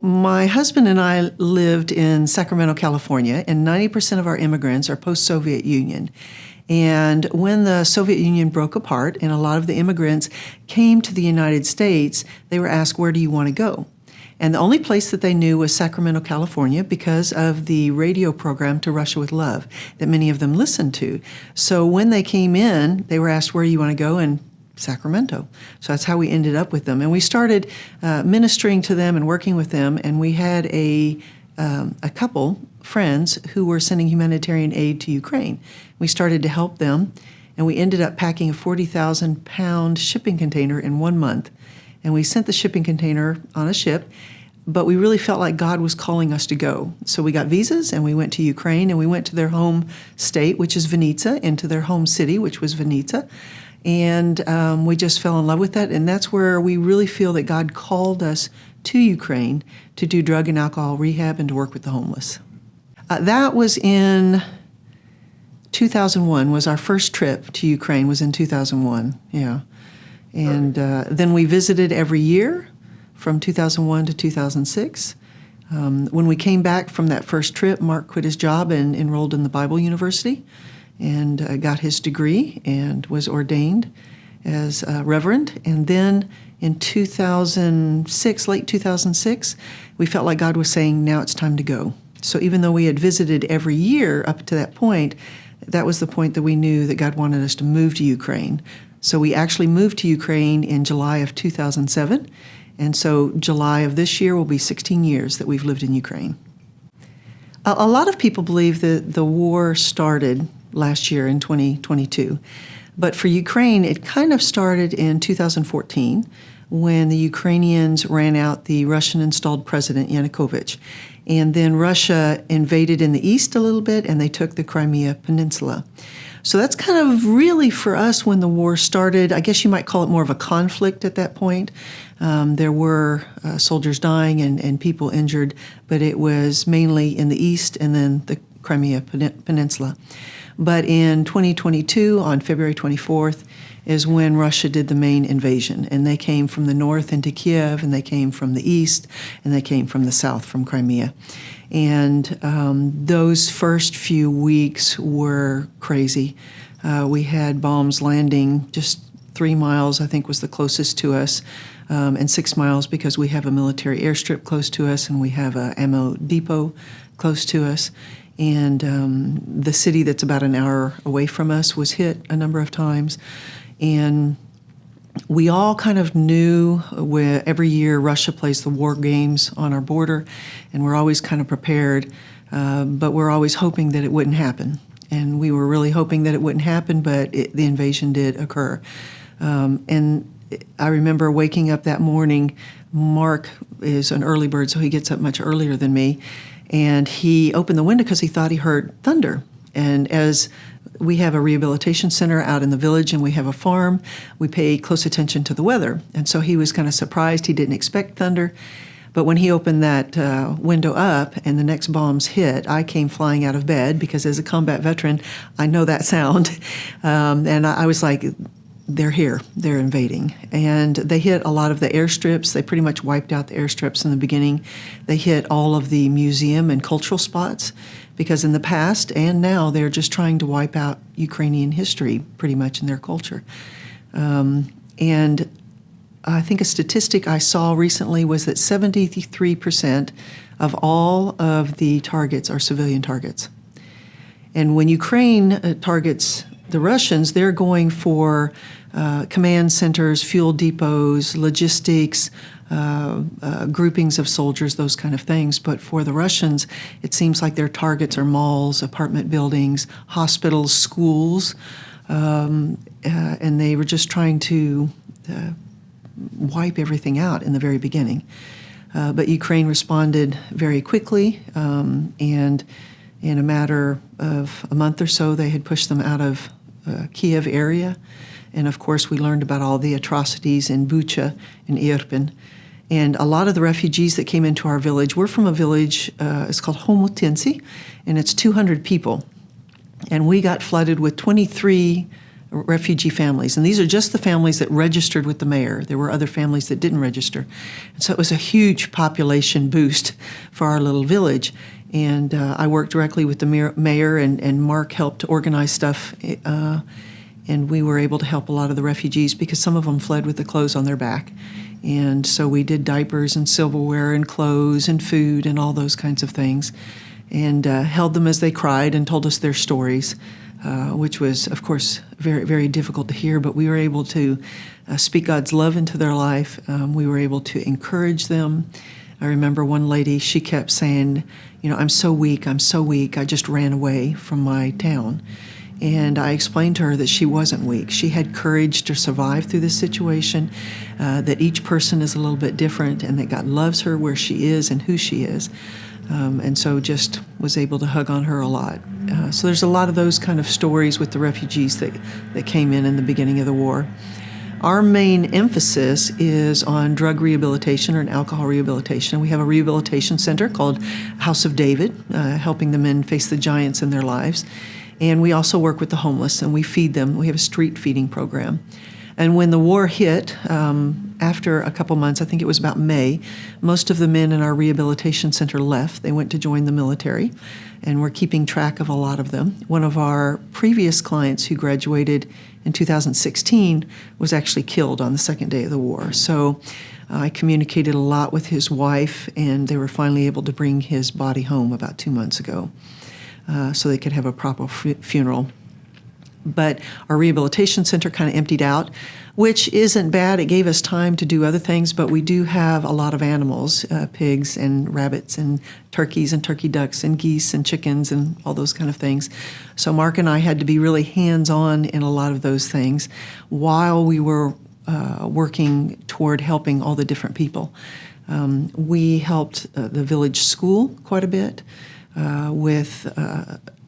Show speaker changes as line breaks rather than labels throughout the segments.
My husband and I lived in Sacramento, California, and 90% of our immigrants are post-Soviet Union. And when the Soviet Union broke apart and a lot of the immigrants came to the United States, they were asked, where do you want to go? And the only place that they knew was Sacramento, California, because of the radio program To Russia with Love that many of them listened to. So when they came in, they were asked, where do you want to go? And Sacramento. So that's how we ended up with them. And we started ministering to them and working with them, and we had a couple friends who were sending humanitarian aid to Ukraine. We started to help them, and we ended up packing a 40,000-pound shipping container in 1 month. And we sent the shipping container on a ship, but we really felt like God was calling us to go. So we got visas, and we went to Ukraine, and we went to their home state, which is Vinnytsia, and to their home city, which was Vinnytsia. And we just fell in love with that, and that's where we really feel that God called us to Ukraine to do drug and alcohol rehab and to work with the homeless. That was in 2001, was our first trip to Ukraine, was in 2001, yeah. And then we visited every year from 2001 to 2006. When we came back from that first trip, Mark quit his job and enrolled in the Bible University and got his degree and was ordained as a reverend. And then in 2006, late 2006, we felt like God was saying, now it's time to go. So even though we had visited every year up to that point, that was the point that we knew that God wanted us to move to Ukraine. So we actually moved to Ukraine in July of 2007. And so July of this year will be 16 years that we've lived in Ukraine. A lot of people believe that the war started last year in 2022. But for Ukraine, it kind of started in 2014 when the Ukrainians ran out the Russian-installed president, Yanukovych. And then Russia invaded in the east a little bit, and they took the Crimea Peninsula. So that's kind of really for us when the war started. I guess you might call it more of a conflict at that point. There were soldiers dying and people injured, but it was mainly in the east and then the Crimea Peninsula. But in 2022, on February 24th, is when Russia did the main invasion. And they came from the north into Kiev, and they came from the east, and they came from the south, from Crimea. And those first few weeks were crazy. We had bombs landing just 3 miles, I think was the closest to us, and 6 miles because we have a military airstrip close to us, and we have an ammo depot close to us. And the city that's about an hour away from us was hit a number of times. And we all kind of knew where every year Russia plays the war games on our border, and we're always kind of prepared, but we're always hoping that it wouldn't happen. And we were really hoping that it wouldn't happen, but the invasion did occur. And I remember waking up that morning. Mark is an early bird, so he gets up much earlier than me. And he opened the window because he thought he heard thunder. And as we have a rehabilitation center out in the village and we have a farm, we pay close attention to the weather. And so he was kind of surprised. He didn't expect thunder. But when he opened that window up and the next bombs hit, I came flying out of bed because as a combat veteran, I know that sound. And I was like, they're here, they're invading. And they hit a lot of the airstrips. They pretty much wiped out the airstrips in the beginning. They hit all of the museum and cultural spots because in the past and now they're just trying to wipe out Ukrainian history pretty much in their culture. And I think a statistic I saw recently was that 73% of all of the targets are civilian targets. And when Ukraine targets the Russians, they're going for command centers, fuel depots, logistics, groupings of soldiers, those kind of things. But for the Russians, it seems like their targets are malls, apartment buildings, hospitals, schools, and they were just trying to wipe everything out in the very beginning. But Ukraine responded very quickly, and in a matter of a month or so, they had pushed them out of Kiev area. And of course, we learned about all the atrocities in Bucha and Irpin. And a lot of the refugees that came into our village, we're from a village, it's called Homotensi, and it's 200 people. And we got flooded with 23 refugee families. And these are just the families that registered with the mayor. There were other families that didn't register. And so it was a huge population boost for our little village. And I worked directly with the mayor, and Mark helped organize stuff. And we were able to help a lot of the refugees because some of them fled with the clothes on their back. And so we did diapers and silverware and clothes and food and all those kinds of things, and held them as they cried and told us their stories, which was, of course, very, very difficult to hear, but we were able to speak God's love into their life. We were able to encourage them. I remember one lady, she kept saying, I'm so weak, I just ran away from my town. And I explained to her that she wasn't weak. She had courage to survive through this situation, that each person is a little bit different, and that God loves her where she is and who she is. And so just was able to hug on her a lot. So there's a lot of those kind of stories with the refugees that came in the beginning of the war. Our main emphasis is on drug rehabilitation and alcohol rehabilitation. We have a rehabilitation center called House of David, helping the men face the giants in their lives. And we also work with the homeless, and we feed them. We have a street feeding program. And when the war hit, after a couple months, I think it was about May, most of the men in our rehabilitation center left. They went to join the military, and we're keeping track of a lot of them. One of our previous clients who graduated in 2016 was actually killed on the second day of the war. So I communicated a lot with his wife, and they were finally able to bring his body home about 2 months ago, so they could have a proper funeral. But our rehabilitation center kind of emptied out, which isn't bad. It gave us time to do other things, but we do have a lot of animals, pigs and rabbits and turkeys and turkey ducks and geese and chickens and all those kind of things. So Mark and I had to be really hands-on in a lot of those things while we were working toward helping all the different people. We helped the village school quite a bit with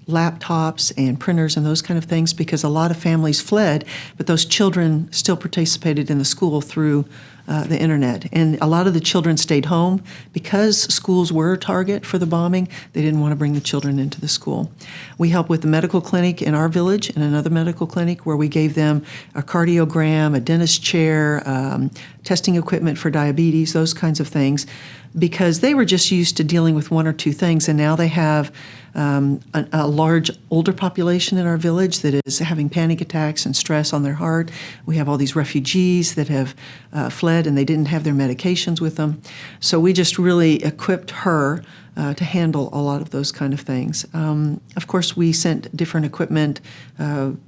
laptops and printers and those kind of things, because a lot of families fled, but those children still participated in the school through the internet. And a lot of the children stayed home because schools were a target for the bombing. They didn't want to bring the children into the school. We helped with the medical clinic in our village and another medical clinic where we gave them a cardiogram, a dentist chair, testing equipment for diabetes, those kinds of things, because they were just used to dealing with one or two things, and now they have a large older population in our village that is having panic attacks and stress on their heart. We have all these refugees that have fled and they didn't have their medications with them. So we just really equipped her to handle a lot of those kind of things. Of course, we sent different equipment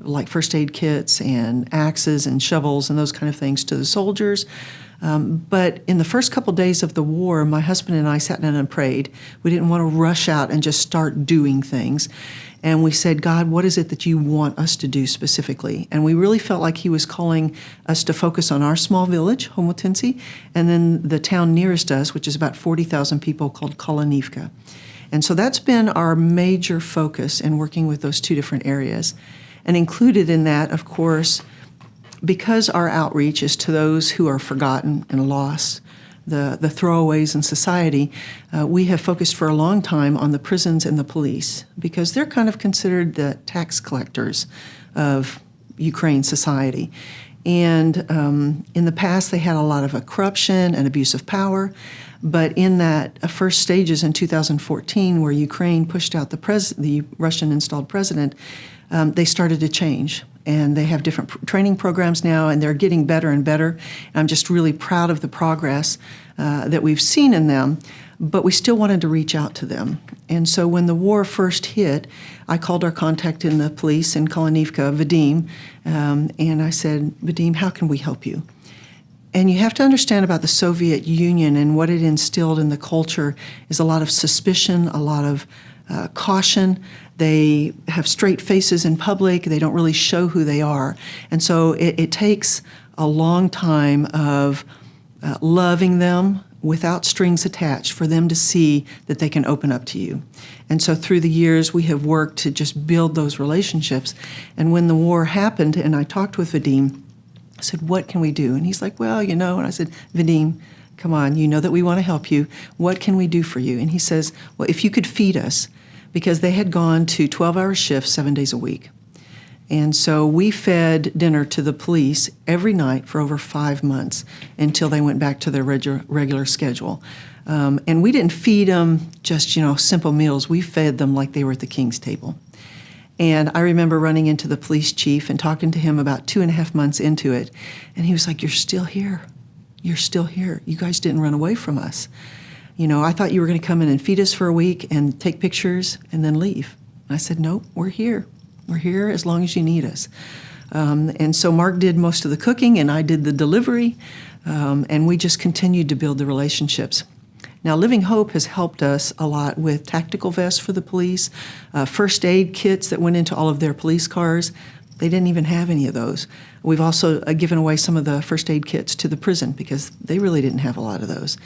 like first aid kits and axes and shovels and those kind of things to the soldiers. But in the first couple days of the war, my husband and I sat down and prayed. We didn't want to rush out and just start doing things. And we said, God, what is it that you want us to do specifically? And we really felt like he was calling us to focus on our small village, Homotensi, and then the town nearest us, which is about 40,000 people, called Kolanivka. And so that's been our major focus in working with those two different areas. And included in that, of course, because our outreach is to those who are forgotten and lost, the throwaways in society, we have focused for a long time on the prisons and the police, because they're kind of considered the tax collectors of Ukraine society. And in the past, they had a lot of corruption and abuse of power. But in that first stages in 2014, where Ukraine pushed out the Russian-installed president, they started to change. And they have different training programs now, and they're getting better and better. And I'm just really proud of the progress that we've seen in them, but we still wanted to reach out to them. And so when the war first hit, I called our contact in the police in Kolanivka, Vadim, and I said, Vadim, how can we help you? And you have to understand about the Soviet Union and what it instilled in the culture is a lot of suspicion, a lot of caution. They have straight faces in public. They don't really show who they are. And so it takes a long time of loving them without strings attached for them to see that they can open up to you. And so through the years, we have worked to just build those relationships. And when the war happened, and I talked with Vadim, I said, what can we do? And he's like, well, and I said, Vadim, come on, you know that we want to help you. What can we do for you? And he says, well, if you could feed us, because they had gone to 12-hour shifts 7 days a week. And so we fed dinner to the police every night for over 5 months until they went back to their regular schedule. And we didn't feed them just, simple meals. We fed them like they were at the king's table. And I remember running into the police chief and talking to him about 2.5 months into it. And he was like, "You're still here. You're still here. You guys didn't run away from us. I thought you were going to come in and feed us for a week and take pictures and then leave." And I said, "Nope, we're here. We're here as long as you need us." And so Mark did most of the cooking and I did the delivery. And we just continued to build the relationships. Now, Living Hope has helped us a lot with tactical vests for the police, first aid kits that went into all of their police cars. They didn't even have any of those. We've also given away some of the first aid kits to the prison because they really didn't have a lot of those.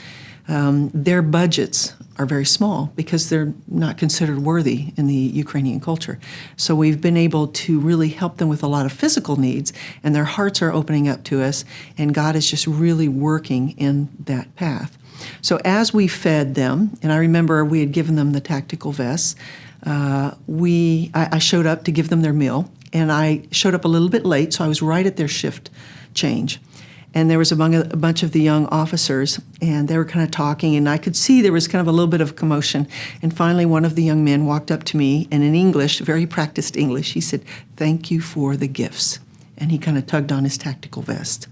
Their budgets are very small because they're not considered worthy in the Ukrainian culture. So we've been able to really help them with a lot of physical needs, and their hearts are opening up to us, and God is just really working in that path. So as we fed them, and I remember we had given them the tactical vests, I showed up to give them their meal, and I showed up a little bit late, so I was right at their shift change. And there was a bunch of the young officers, and they were kind of talking, and I could see there was kind of a little bit of commotion. And finally, one of the young men walked up to me, and in English, very practiced English, he said, "Thank you for the gifts." And he kind of tugged on his tactical vest.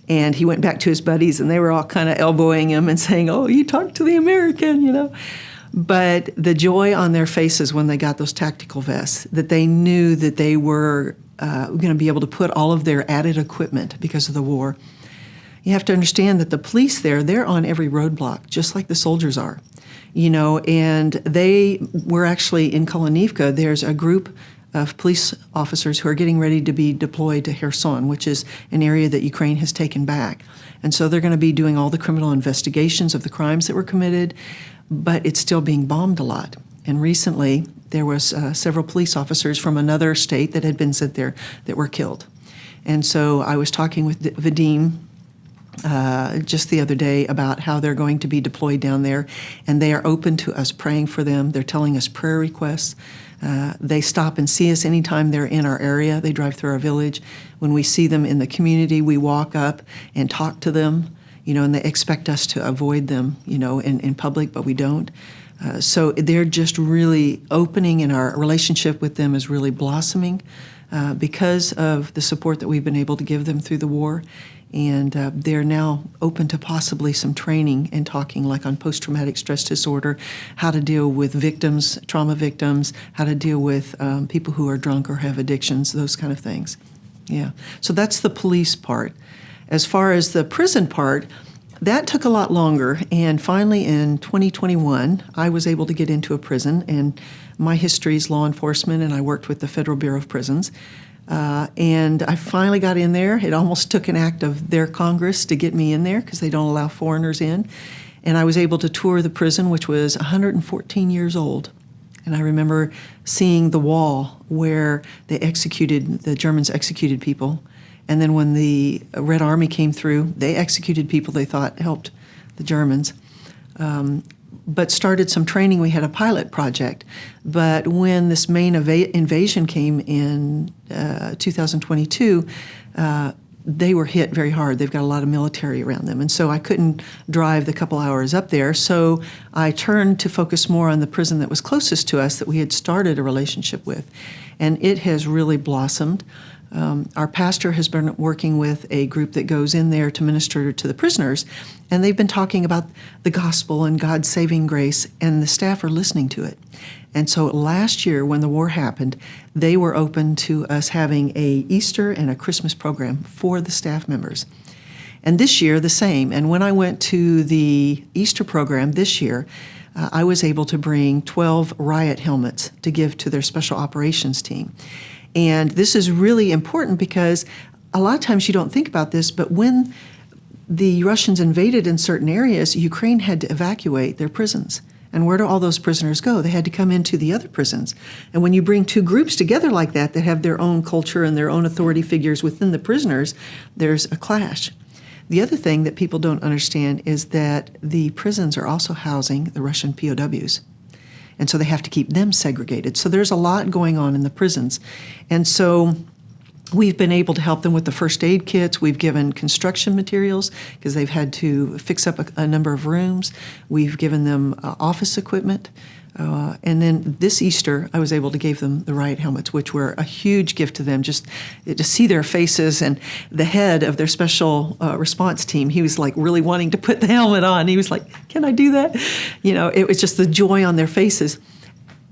And he went back to his buddies, and they were all kind of elbowing him and saying, "Oh, you talked to the American, But the joy on their faces when they got those tactical vests, that they knew that they were going to be able to put all of their added equipment because of the war. You have to understand that the police they're on every roadblock, just like the soldiers are, and they were actually in Kolonivka. There's a group of police officers who are getting ready to be deployed to Kherson, which is an area that Ukraine has taken back. And so they're going to be doing all the criminal investigations of the crimes that were committed, but it's still being bombed a lot. And recently, there was several police officers from another state that had been sent there that were killed. And so I was talking with Vadim just the other day about how they're going to be deployed down there, and they are open to us praying for them. They're telling us prayer requests. They stop and see us anytime they're in our area. They drive through our village. When we see them in the community, we walk up and talk to them, and they expect us to avoid them, in public, but we don't. So they're just really opening, and our relationship with them is really blossoming because of the support that we've been able to give them through the war. And they're now open to possibly some training and talking like on post-traumatic stress disorder, how to deal with victims, trauma victims, how to deal with people who are drunk or have addictions, those kind of things. Yeah. So that's the police part. As far as the prison part, that took a lot longer. And finally in 2021, I was able to get into a prison. And my history is law enforcement, and I worked with the Federal Bureau of Prisons. And I finally got in there. It almost took an act of their Congress to get me in there because they don't allow foreigners in. And I was able to tour the prison, which was 114 years old. And I remember seeing the wall where the Germans executed people. And then when the Red Army came through, they executed people they thought helped the Germans. But started some training. We had a pilot project. But when this main invasion came in 2022, they were hit very hard. They've got a lot of military around them. And so I couldn't drive the couple hours up there. So I turned to focus more on the prison that was closest to us that we had started a relationship with. And it has really blossomed. Our pastor has been working with a group that goes in there to minister to the prisoners, and they've been talking about the gospel and God's saving grace, and the staff are listening to it. And so last year when the war happened, they were open to us having a Easter and a Christmas program for the staff members. And this year, the same. And when I went to the Easter program this year, I was able to bring 12 riot helmets to give to their special operations team. And this is really important because a lot of times you don't think about this, but when the Russians invaded in certain areas, Ukraine had to evacuate their prisons. And where do all those prisoners go? They had to come into the other prisons. And when you bring two groups together like that have their own culture and their own authority figures within the prisoners, there's a clash. The other thing that people don't understand is that the prisons are also housing the Russian POWs. and so they have to keep them segregated. So there's a lot going on in the prisons. And so we've been able to help them with the first aid kits. We've given construction materials because they've had to fix up a number of rooms. We've given them office equipment. And then this Easter, I was able to give them the riot helmets, which were a huge gift to them. Just to see their faces, and the head of their special response team, he was like really wanting to put the helmet on. He was like, "Can I do that?" It was just the joy on their faces.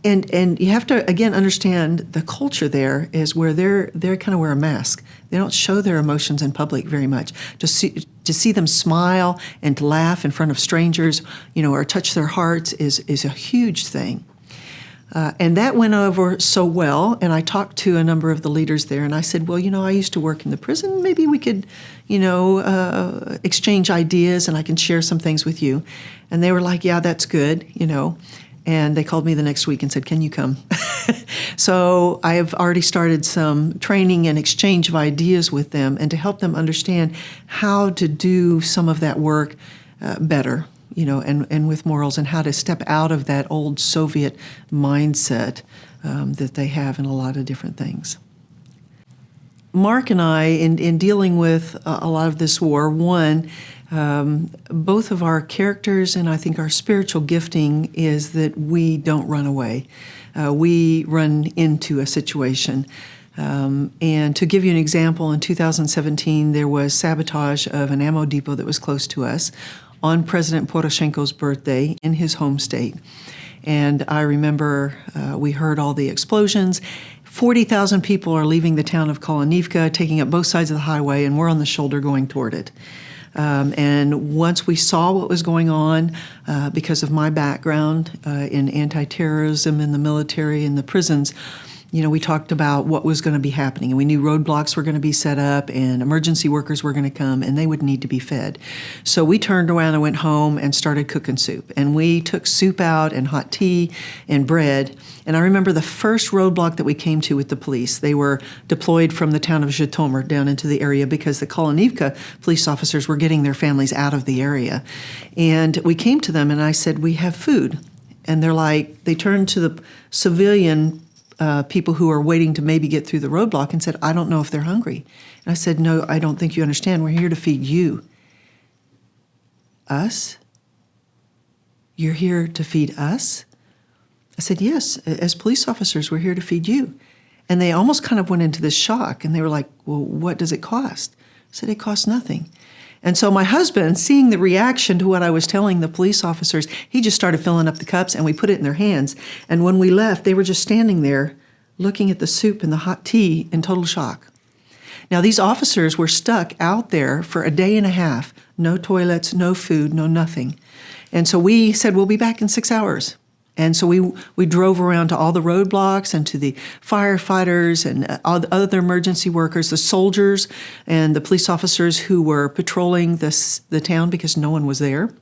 And you have to, again, understand the culture there is where they're kind of wear a mask. They don't show their emotions in public very much. To see them smile and to laugh in front of strangers, or touch their hearts is a huge thing. And that went over so well, and I talked to a number of the leaders there, and I said, well, I used to work in the prison. Maybe we could, exchange ideas, and I can share some things with you. And they were like, yeah, that's good, And they called me the next week and said, can you come? So I have already started some training and exchange of ideas with them, and to help them understand how to do some of that work better, and with morals, and how to step out of that old Soviet mindset that they have in a lot of different things. Mark and I, in dealing with a lot of this war, both of our characters and I think our spiritual gifting is that we don't run away. We run into a situation. And to give you an example, in 2017, there was sabotage of an ammo depot that was close to us on President Poroshenko's birthday in his home state. And I remember we heard all the explosions. 40,000 people are leaving the town of Kolonivka, taking up both sides of the highway, and we're on the shoulder going toward it. And once we saw what was going on, because of my background in anti-terrorism, in the military, in the prisons, we talked about what was going to be happening. And we knew roadblocks were going to be set up, and emergency workers were going to come, and they would need to be fed. So we turned around and went home and started cooking soup. And we took soup out and hot tea and bread. And I remember the first roadblock that we came to with the police. They were deployed from the town of Zhytomyr down into the area because the Kolonivka police officers were getting their families out of the area. And we came to them, and I said, we have food. And they turned to the civilian people who are waiting to maybe get through the roadblock and said, I don't know if they're hungry. And I said, no, I don't think you understand. We're here to feed you. Us? You're here to feed us? I said, yes, as police officers, we're here to feed you. And they almost kind of went into this shock, and they were like, well, what does it cost? I said, it costs nothing. And so my husband, seeing the reaction to what I was telling the police officers, he just started filling up the cups, and we put it in their hands. And when we left, they were just standing there looking at the soup and the hot tea in total shock. Now, these officers were stuck out there for a day and a half, no toilets, no food, no nothing. And so we said, we'll be back in 6 hours. And so we drove around to all the roadblocks and to the firefighters and all the other emergency workers, the soldiers and the police officers who were patrolling the town because no one was there.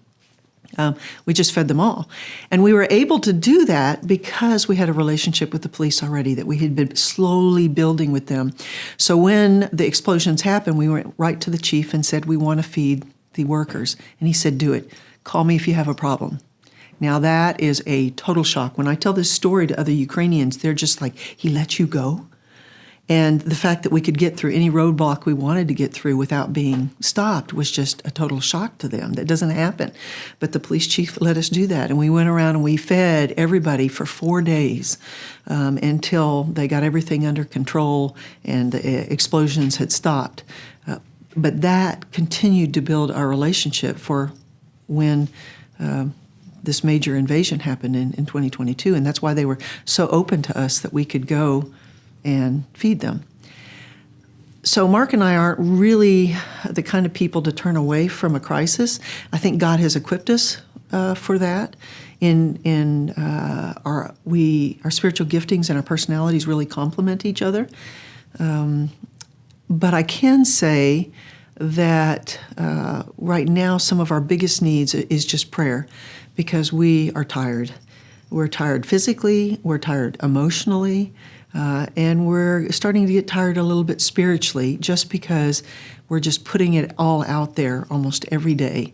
We just fed them all. And we were able to do that because we had a relationship with the police already that we had been slowly building with them. So when the explosions happened, we went right to the chief and said, we want to feed the workers. And he said, do it. Call me if you have a problem. Now, that is a total shock. When I tell this story to other Ukrainians, they're just like, he let you go? And the fact that we could get through any roadblock we wanted to get through without being stopped was just a total shock to them. That doesn't happen. But the police chief let us do that. And we went around and we fed everybody for 4 days until they got everything under control and the explosions had stopped. But that continued to build our relationship for when this major invasion happened in 2022, and that's why they were so open to us that we could go and feed them. So Mark and I aren't really the kind of people to turn away from a crisis. I think God has equipped us for that. Our spiritual giftings and our personalities really complement each other. But I can say that right now some of our biggest needs is just prayer, because we are tired. We're tired physically, we're tired emotionally, And we're starting to get tired a little bit spiritually just because we're just putting it all out there almost every day,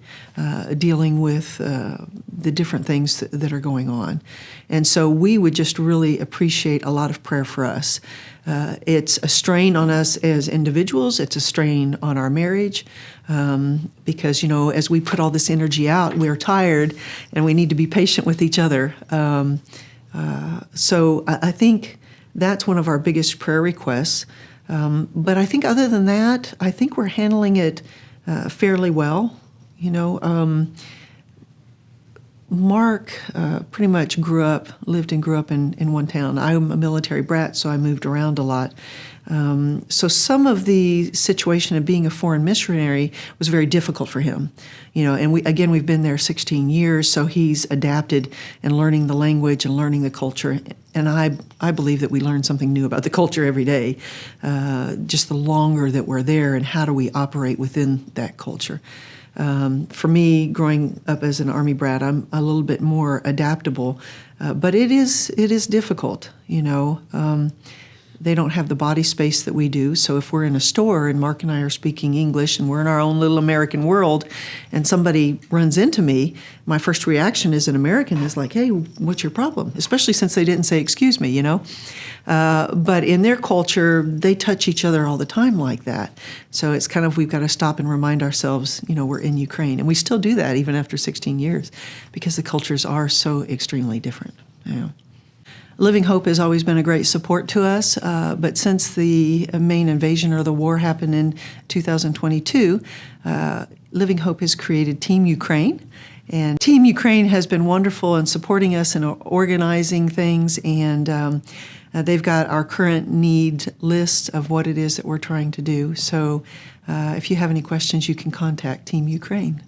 dealing with the different things that are going on. And so we would just really appreciate a lot of prayer for us. It's a strain on us as individuals. It's a strain on our marriage because, as we put all this energy out, we're tired and we need to be patient with each other. So I think that's one of our biggest prayer requests. But I think other than that, I think we're handling it fairly well. Mark pretty much lived and grew up in one town. I'm a military brat, so I moved around a lot. So some of the situation of being a foreign missionary was very difficult for him. And we've been there 16 years, so he's adapted and learning the language and learning the culture. And I believe that we learn something new about the culture every day, just the longer that we're there and how do we operate within that culture. For me, growing up as an Army brat, I'm a little bit more adaptable, but it is difficult. They don't have the body space that we do. So if we're in a store and Mark and I are speaking English and we're in our own little American world and somebody runs into me, my first reaction as an American is like, hey, what's your problem? Especially since they didn't say, excuse me, But in their culture, they touch each other all the time like that. So it's kind of, we've got to stop and remind ourselves, we're in Ukraine. And we still do that even after 16 years because the cultures are so extremely different. Living Hope has always been a great support to us, but since the main invasion or the war happened in 2022, Living Hope has created Team Ukraine. And Team Ukraine has been wonderful in supporting us in organizing things, and they've got our current need list of what it is that we're trying to do. So if you have any questions, you can contact Team Ukraine.